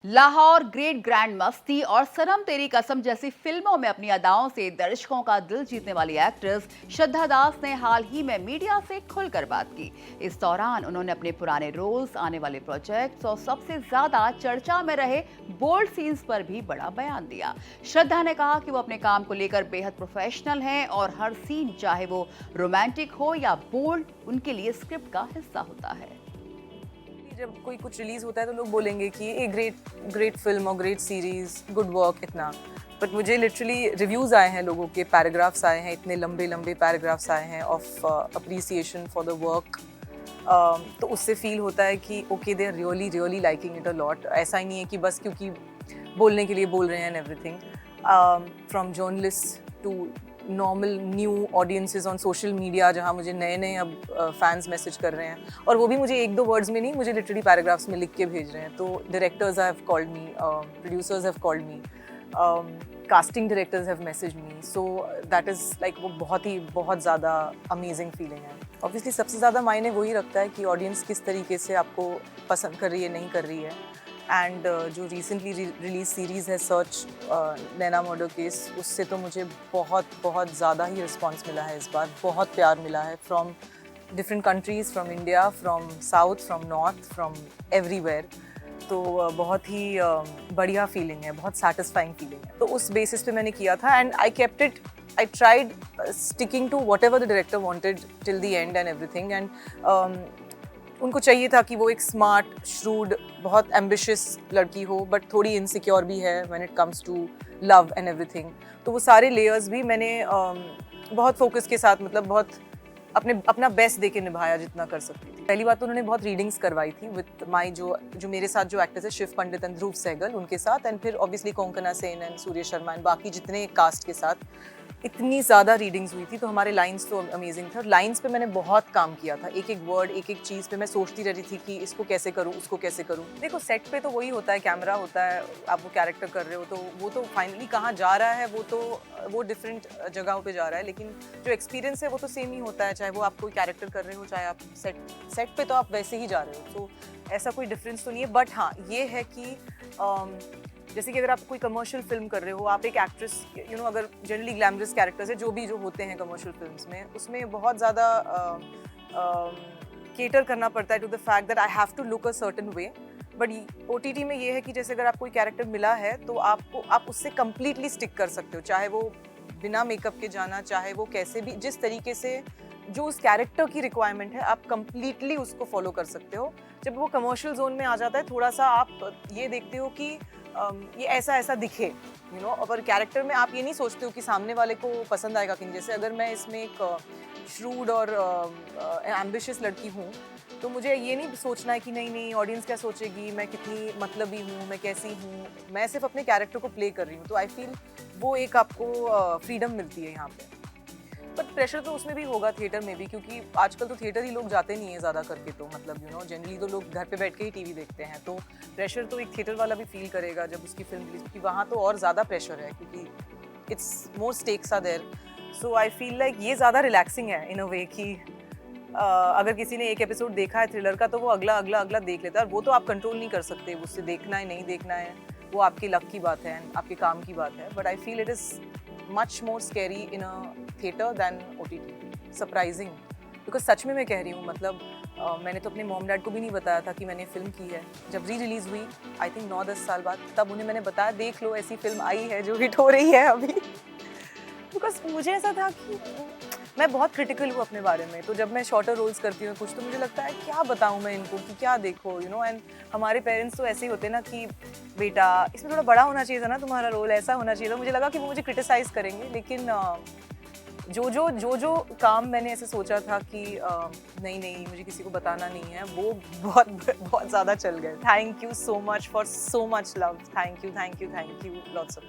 Lahore, great grand मस्ती और सनम तेरी कसम जैसी फिल्मों में अपनी अदाओं से दर्शकों का दिल जीतने वाली एक्ट्रेस श्रद्धा दास ने हाल ही में मीडिया से खुलकर बात की। इस दौरान उन्होंने अपने पुराने रोल्स, आने वाले प्रोजेक्ट्स और सबसे ज्यादा चर्चा में रहे बोल्ड सीन्स पर भी बड़ा बयान दिया। श्रद्धा ने कहा कि वो अपने काम को लेकर बेहद प्रोफेशनल हैं और हर सीन, चाहे वो रोमांटिक हो या बोल्ड, उनके लिए स्क्रिप्ट का हिस्सा होता है। जब कोई कुछ रिलीज होता है तो लोग बोलेंगे कि ये ग्रेट फिल्म और ग्रेट सीरीज, गुड वर्क, इतना। बट मुझे लिटरली रिव्यूज़ आए हैं, लोगों के पैराग्राफ्स आए हैं, इतने लंबे लंबे पैराग्राफ्स आए हैं of appreciation for the work. तो उससे फील होता है कि okay, they are really liking it a lot. ऐसा ही नहीं है कि बस क्योंकि बोलने के लिए बोल रहे हैं and everything. From journalist to normal new audiences on social media, जहाँ मुझे नए अब फैंस मैसेज कर रहे हैं, और वो भी मुझे एक दो वर्ड्स में नहीं, मुझे लिटरली पैराग्राफ्स में लिख के भेज रहे हैं। तो directors have called me, producers have called me, casting directors have message me. So that is like वो बहुत ज़्यादा अमेजिंग फीलिंग है। ऑब्वियसली सबसे ज़्यादा मायने वही रखता है कि ऑडियंस किस तरीके से आपको पसंद कर रही है, नहीं कर रही है। एंड जो रिसेंटली रिलीज सीरीज़ है सर्च, नैना मर्डर केस, उससे तो मुझे बहुत ज़्यादा ही रिस्पांस मिला है इस बार। बहुत प्यार मिला है from different countries, from India, from south, from north, from everywhere. तो बहुत ही बढ़िया फीलिंग है, बहुत सेटिस्फाइंग फीलिंग है। तो उस बेसिस पे मैंने किया था and I kept it, I tried sticking to whatever the director wanted till the end and everything. And उनको चाहिए था कि वो एक स्मार्ट, श्रूड, बहुत एम्बिशियस लड़की हो, बट थोड़ी इनसिक्योर भी है when it comes to love and everything. तो वो सारे लेयर्स भी मैंने बहुत फोकस के साथ, मतलब बहुत अपना बेस्ट दे के निभाया जितना कर सकती थी। पहली बात तो उन्होंने बहुत रीडिंग्स करवाई थी विद माई जो मेरे साथ जो एक्टर्स है, शिव पंडित एंड ध्रुव सहगल, उनके साथ, एंड फिर obviously Konkona Sen and Surya Sharma and बाकी जितने कास्ट के साथ इतनी ज़्यादा रीडिंग्स हुई थी। तो हमारे लाइंस तो अमेजिंग थे। लाइंस पे मैंने बहुत काम किया था, एक एक वर्ड, एक एक चीज़ पे मैं सोचती रह रही थी कि इसको कैसे करूँ, उसको कैसे करूँ। देखो, सेट पे तो वही होता है, कैमरा होता है, आप वो कैरेक्टर कर रहे हो, तो वो तो फाइनली कहाँ जा रहा है, वो डिफरेंट जगहों पे जा रहा है, लेकिन जो एक्सपीरियंस है वो तो सेम ही होता है, चाहे वो आप कोई कैरेक्टर कर रहे हो, चाहे आप सेट पे तो आप वैसे ही जा रहे हो। तो ऐसा कोई डिफरेंस तो नहीं है। बट हाँ, ये है कि जैसे कि अगर आप कोई कमर्शियल फिल्म कर रहे हो, आप एक एक्ट्रेस, अगर जनरली ग्लैमरस कैरेक्टर्स है जो होते हैं कमर्शियल फिल्म्स में, उसमें बहुत ज़्यादा केटर करना पड़ता है to the fact that I have to look a certain way. But OTT में ये है कि जैसे अगर आपको कोई कैरेक्टर मिला है तो आप उससे कम्प्लीटली स्टिक कर सकते हो, चाहे वो बिना मेकअप के जाना, चाहे वो कैसे भी, जिस तरीके से जो उस कैरेक्टर की रिक्वायरमेंट है, आप कम्प्लीटली उसको फॉलो कर सकते हो। जब वो कमर्शियल जोन में आ जाता है, थोड़ा सा आप ये देखते हो कि ये ऐसा दिखे, और कैरेक्टर में आप ये नहीं सोचते हो कि सामने वाले को पसंद आएगा कि नहीं। जैसे अगर मैं इसमें एक श्रूड और एम्बिशियस लड़की हूँ, तो मुझे ये नहीं सोचना है कि नहीं ऑडियंस क्या सोचेगी, मैं कितनी मतलबी हूँ, मैं कैसी हूँ। मैं सिर्फ अपने कैरेक्टर को प्ले कर रही हूँ। तो आई फील वो एक आपको फ्रीडम मिलती है यहाँ पे। बट प्रेशर तो उसमें भी होगा, थिएटर में भी, क्योंकि आजकल तो थिएटर ही लोग जाते नहीं है ज़्यादा करके। तो मतलब जनरली तो लोग घर पे बैठ के ही टीवी देखते हैं। तो प्रेशर तो एक थिएटर वाला भी फील करेगा जब उसकी फिल्म रिलीज, क्योंकि वहाँ तो और ज़्यादा प्रेशर है, क्योंकि it's more stakes are there. So I feel like ये ज़्यादा रिलैक्सिंग है इन अ वे कि अगर किसी ने एक एपिसोड देखा है थ्रिलर का, तो वो अगला देख लेता है। और वो तो आप कंट्रोल नहीं कर सकते, उससे देखना है नहीं देखना है, वो आपके लक की बात है, आपके काम की बात है। But I feel it is much more scary in a theater than OTT. Surprising. Because सच में मैं कह रही हूँ, मतलब मैंने तो अपने मॉम डैड को भी नहीं बताया था कि मैंने फिल्म की है। जब रिलीज हुई, आई थिंक 9-10 साल बाद, तब उन्हें मैंने बताया, देख लो ऐसी फिल्म आई है जो हिट हो रही है अभी। बिकॉज मुझे ऐसा था कि मैं बहुत क्रिटिकल हूँ अपने बारे में। तो जब मैं शॉर्टर रोल्स करती हूँ कुछ, तो मुझे लगता है क्या बताऊँ मैं इनको कि क्या देखो, एंड हमारे पेरेंट्स तो ऐसे ही होते ना कि बेटा इसमें थोड़ा बड़ा होना चाहिए था ना, तुम्हारा रोल ऐसा होना चाहिए था। मुझे लगा कि वो मुझे क्रिटिसाइज़ करेंगे, लेकिन जो काम मैंने ऐसे सोचा था कि नहीं मुझे किसी को बताना नहीं है, वो बहुत ज़्यादा चल गए। Thank you so much for so much love. Thank you lots of